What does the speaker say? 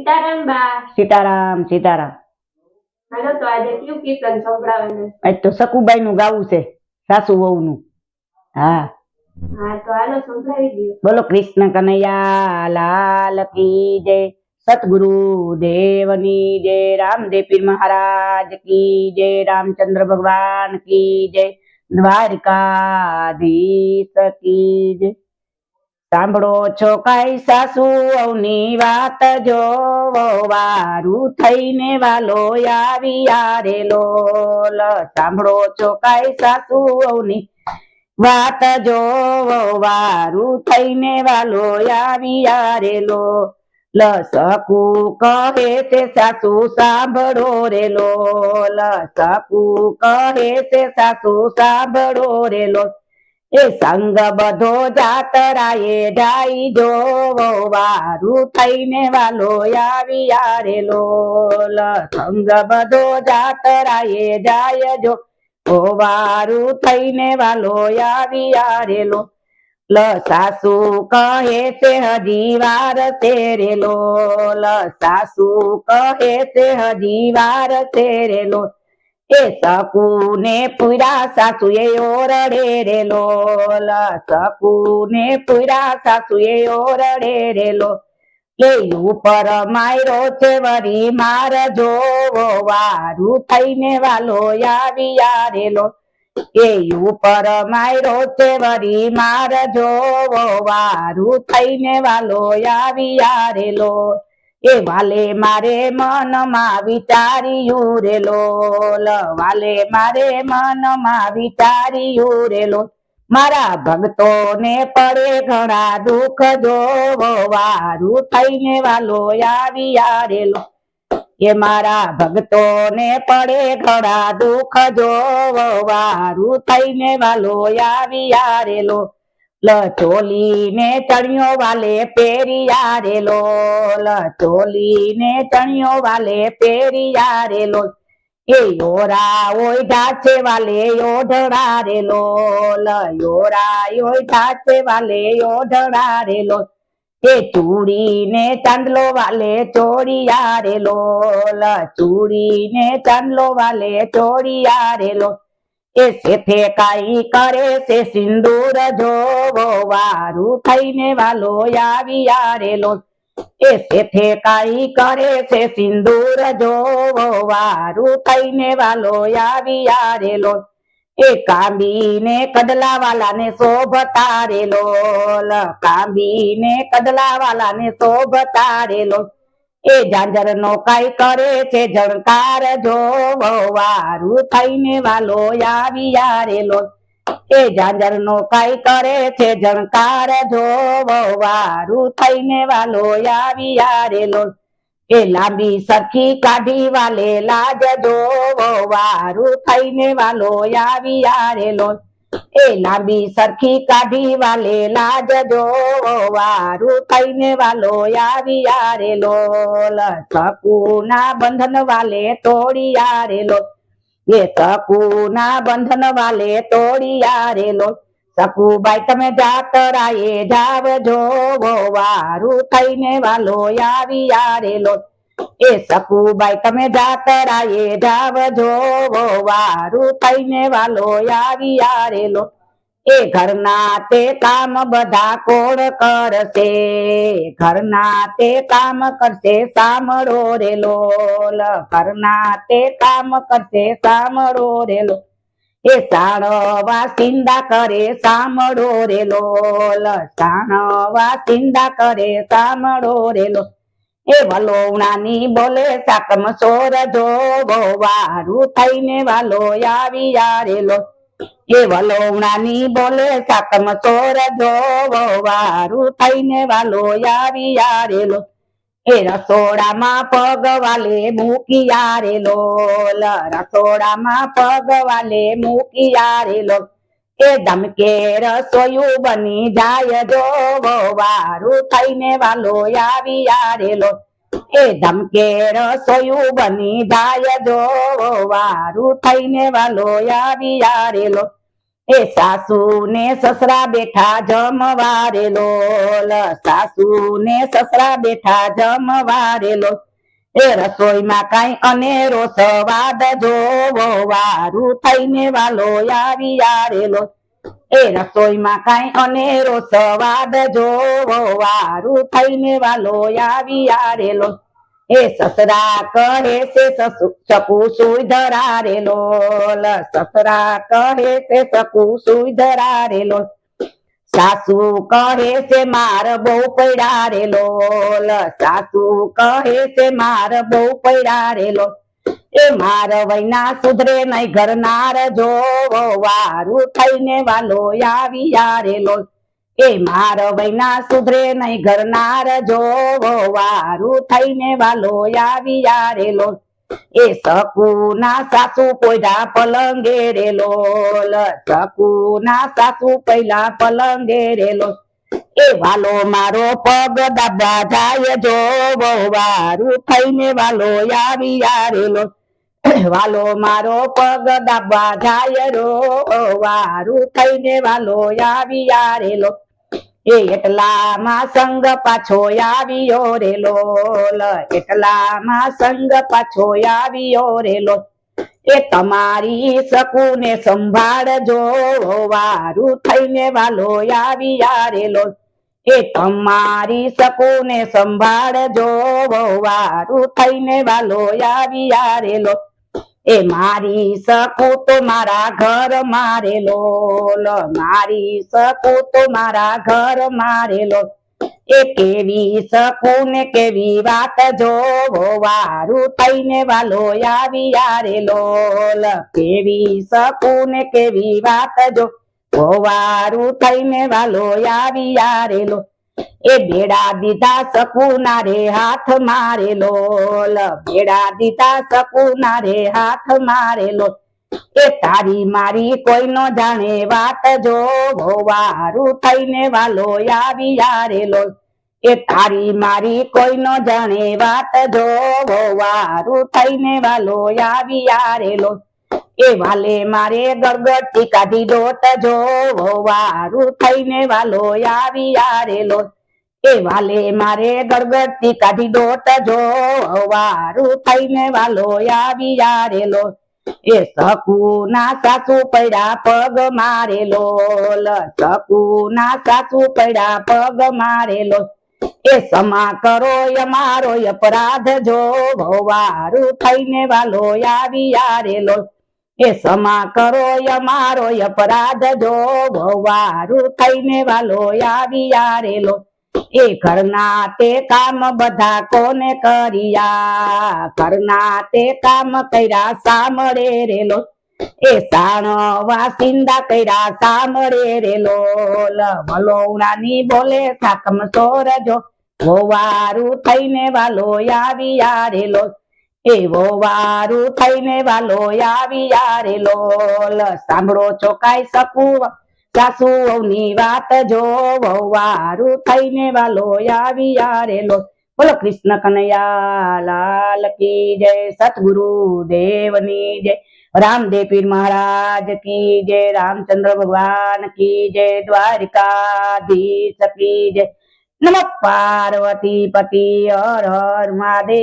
સીતારામ બા. સીતારામ સીતારામ. હાલો તો આજે કયું કીર્તન સંભળાવે? આજ તો સકુબાઈ નું ગાવું છે, સાસુ વહુ નું. હા હા તો હાલો સંભળાવી દો. બોલો કૃષ્ણ કનૈયા લાલ કી જય, સતગુરુ દેવની જય, રામદેવ પીર મહારાજ કી જય, રામચંદ્ર ભગવાન કી જય, દ્વારકાધીશ કી જય. સાંભળો છો કાઈ સાસુ વહુની વાત, જો વારું થઈને વાલો આવ્યા રે લોલ. સાંભળો છો કાઈ સાસુ વહુની વાત, જો વારું થઈને વાલો આવ્યા રે લોલ. સકુ કહે છે સાસુ સાંભળો રે લોલ, સકુ કહે છે સાસુ સાંભળો રે લોલ. એ સંગ બધો જાતરાએ જાય, જો વારું થઈને વાલો આવ્યા રે લોલ. સંગ બધો જાતરાએ જાય, જો વારું થઈને વાલો આવ્યા રે લોલ. સાસુ કહે છે હજી વાર છે રે લોલ, સાસુ કહે છે હજી વાર છે રે લોલ. એ સકુને પૂરા સાસુએ ઓરડે રે લોલ, સકુને પૂરા સાસુએ ઓરડે રે લોલ. એ ઉપર માયરો છે વરી માર, જો વારું થઈને વાલો આવ્યા રે લોલ. એ ઉપર માયરો છે વરી માર, જો વારું થઈને વાલો આવ્યા રે લોલ. એ વાલે મારે મનમાં વિચાર્યું રે લોલ, વાલે મારે મનમાં વિચાર્યું રે લોલ. મારા ભક્તો ને પડે ઘણા દુઃખ, જો વારું થઈને વાલો આવ્યા રે લોલ. એ મારા ભક્તો ને પડે ઘણા દુઃખ, જો વારું થઈને વાલો આવ્યા રે લોલ. ચોલી ને ચણિયો વાલે પહેર્યા રે લોલ, ચોલી ને ચણિયો વાલે પહેર્યા રે લોલ. એ યોરા ઓઢા છે વાલે ઓઢણા રે લોલ, યોરા ઓઢા છે વાલે ઓઢણા રે લોલ. એ ચૂડી ને ચાંદલો વાલે ચોડિયા રે લોલ, ચૂડી ને ચાંદલો વાલે ચોડિયા રે લોલ. એ શેઠે કાઈ કરે છે સિંદૂર, જો વારું થઈને વાલો આવ્યા રે લોલ. એ શેઠે કાઈ કરે છે સિંદૂર, જો વારું થઈને વાલો આવ્યા રે લોલ. એ કાંબી ને કડલા વાલા ને શોભતા રે લોલ, કાંબી ને કડલા વાલા ને શોભતા રે લોલ. એ ઝાંઝર નો કાઈ કરે છે ઝણકાર, જો વારું થઈને વાલો આવ્યા રે લોલ. એ ઝાંઝર નો કાઈ કરે છે ઝણકાર, જો વારું થઈને વાલો આવ્યા રે લોલ. એ લાંબી સરખી કાઢી વાલે લાજ, જો વારું થઈને વાલો આવ્યા રે લોલ. એ લાંબી સરખી કાઢી વાલે લાજ, જો વારું થઈને વાલો આવ્યા રે લોલ. સકુના બંધન વાલે તોડિયા રે લોલ, એ સકુના બંધન વાલે તોડિયા રે લોલ. સકુબાઈ તમે જાતરાએ જાવ, જો વારું થઈને વાલો આવ્યા રે લોલ. એ સકુબાઈ તમે જાતરાએ જાવ, જો વારું થઈને વાલો આવ્યા રે લોલ. એ ઘરના તે કામ બધા કોણ કરશે, ઘરના તે કામ કરશે સાંભળો રે લોલ, ઘરના તે કામ કરશે સાંભળો રે લોલ. એ સાણવા સિંદા કરે સાંભળો રે લોલ, સાણવા સિંદા કરે સાંભળો રે લોલ. એ વલોવણાની બોલે સાકમ સોર, જો વારું થઈને વાલો આવ્યા રે લોલ. એ વલોવણાની બોલે સાકમ સોર, જો વારું થઈને વાલો આવ્યા રે લોલ. એ રસોડામાં પગ વાલે મૂકિયા રે લોલ, રસોડામાં પગ વાલે મૂકિયા રે લોલ. એ ધમકે રસોયું બની જાય, જો વારું થઈને વાલો આવ્યા રે લોલ. એ ધમકે રસોયું બની જાય, જો વારું થઈને વાલો આવ્યા રે લોલ. એ સાસુ ને સસરા બેઠા જમવારે લોલ, સાસુ ને સસરા બેઠા જમવારે લોલ. એ રસોઈમાં કાંઈ અનેરો સ્વાદ જોવો, વારું થઈને વાલો આવી આરેલો. એ રસોઈમાં કાંઈ અનેરો સ્વાદ જોવો, વારું થઈને વાલો આવી આરેલો. એ સસરા કહે છે સકુ સુઈ ધરારેલો, સસરા કહે છે સકુ સુઈ ધરારેલો. સાસુ કહે છે માર બહુ પૈડારેલો, સાસુ કહે છે માર બહુ પૈડારેલો. એ માર વૈના સુધરે નહીં ઘરનાર જોવો, વારું થઈને વાલો આવી આરેલો. એ માર વૈના સુધરે નહીં ઘરનાર જોવો, વારું થઈને વાલો આવી આરેલો. એ સકુના સાસુ પોયડા પલંગે રેલો, સકુના સાસુ પહેલા પલંગે રેલો. એ વાલો મારો પગ દાબા જાય જોવો, વારું થઈને વાલો આવી આરેલો. વાલો મારો પગ દાબા જાય રો, વારું થઈને વાલો આવી આરેલો. એ એટલામાં સંગ પાછો આવ્યો રેલો, એટલામાં સંગ પાછો આવ્યો રેલો. એ તમારી સકુને સંભાળજો, વારું થઈને વાલો આવી આરેલો. એ તમારી સકુને સંભાળજો, વારું થઈને વાલો આવી આરેલો. એ મારી સકુ તો મારા ઘર મારેલો, મારી સકુ તો મારા ઘર મારેલો. એ કેવી સકુ ને કેવી વાત જોવો, વારું થઈને વાલો આવી આરેલો. કેવી સકુ ને કેવી વાત જો, વારું થઈને વાલો આવી આરેલો. એ બેડા દીધા સકુના રે હાથ મારેલો, બેડા દીધા સકુના રે હાથ મારેલો. એ તારી મારી કોઈ નો જાણે વાત જો, વારું થઈને વાલો આવી આરેલો. એ તારી મારી કોઈ નો જાણે વાત જો, વારું થઈને વાલો આવી આરેલો. એ વાલે મારે ગળગળતી કાઢી દોટ જો, વારું થઈને વાલો આવી આરેલો. એ વાલે મારે ગળગળતી કાઢી દોટ જો, વારું થઈને વાલો આવી આરેલો. એ સકુના સાસુ પડ્યા પગ મારેલો, સકુના સાસુ પડ્યા પગ મારેલો. એ સમા કરો અમારો અપરાધ જો, વારું થઈને વાલો આવી આરેલો. એ સમા કરો અમારો અપરાધ જો, વારું થઈને વાલો આવી આરેલો. એ ઘરના તે કામ બધા કોને કર્યા, ઘરના તે કામ કર્યા સાંભળે રેલો. એ સાણ વાસિંદા કર્યા સાંભળે રેલો, વલોવડાની બોલે થાકમ સોરજો, વારું થઈને વાલો આવી આરેલો. એ વારું થઈને વાલો આવી આરેલો. સાંભળો છો કાંઈ સકુ સાસુઓની વાત જો, વારું થઈને વાલો આવી આરેલો. બોલો કૃષ્ણ કનૈયા લાલ કી જય, સતગુરુ દેવની જય, રામદેવ પીર મહારાજ કી જય, રામચંદ્ર ભગવાન કી જય, દ્વારિકાધીશ કી જય. નમઃ પાર્વતી પતિ હર હર મહાદેવ.